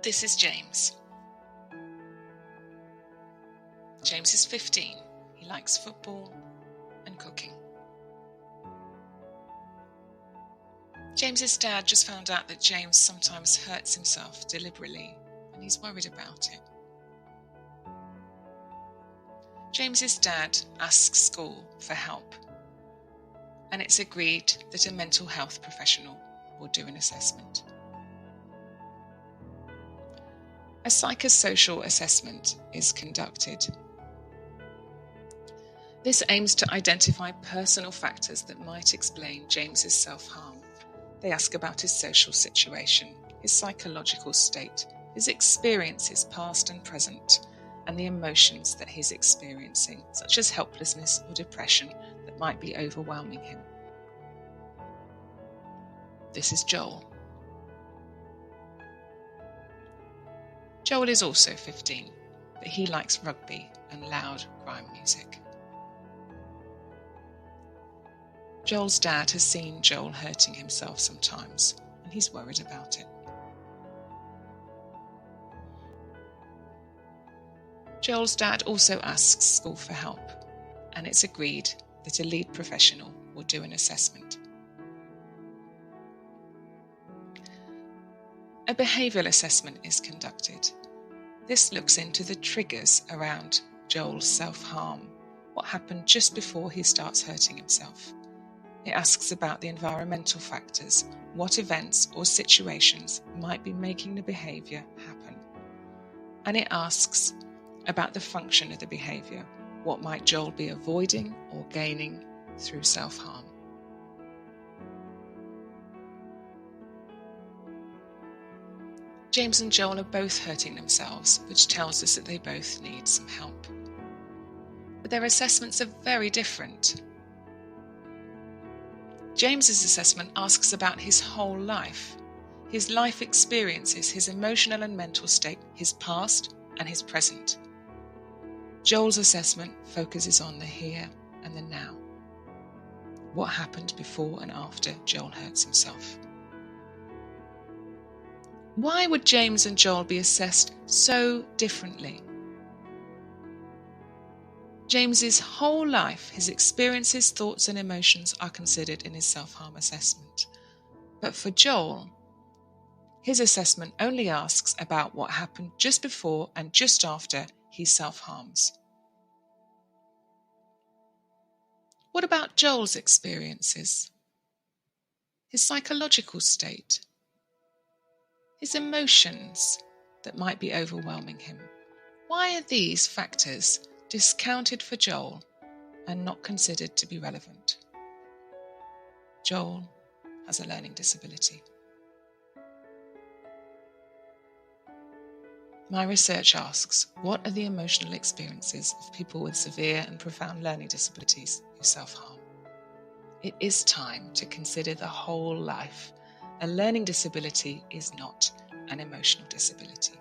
This is James. James is 15. He likes football and cooking. James's dad just found out that James sometimes hurts himself deliberately, and he's worried about it. James's dad asks school for help, and it's agreed that a mental health professional will do an assessment. A psychosocial assessment is conducted. This aims to identify personal factors that might explain James's self-harm. They ask about his social situation, his psychological state, his experiences past and present, and the emotions that he's experiencing, such as helplessness or depression that might be overwhelming him. This is Joel. Joel is also 15, but he likes rugby and loud grime music. Joel's dad has seen Joel hurting himself sometimes, and he's worried about it. Joel's dad also asks school for help, and it's agreed that a lead professional will do an assessment. A behavioural assessment is conducted. This looks into the triggers around Joel's self-harm, what happened just before he starts hurting himself. It asks about the environmental factors, what events or situations might be making the behaviour happen. And it asks about the function of the behaviour, what might Joel be avoiding or gaining through self-harm. James and Joel are both hurting themselves, which tells us that they both need some help. But their assessments are very different. James's assessment asks about his whole life, his life experiences, his emotional and mental state, his past and his present. Joel's assessment focuses on the here and the now. What happened before and after Joel hurts himself? Why would James and Joel be assessed so differently? James's whole life, his experiences, thoughts and emotions are considered in his self-harm assessment. But for Joel, his assessment only asks about what happened just before and just after he self-harms. What about Joel's experiences? His psychological state? His emotions that might be overwhelming him? Why are these factors discounted for Joel and not considered to be relevant? Joel has a learning disability. My research asks, what are the emotional experiences of people with severe and profound learning disabilities who self-harm? It is time to consider the whole life. A learning disability is not an emotional disability.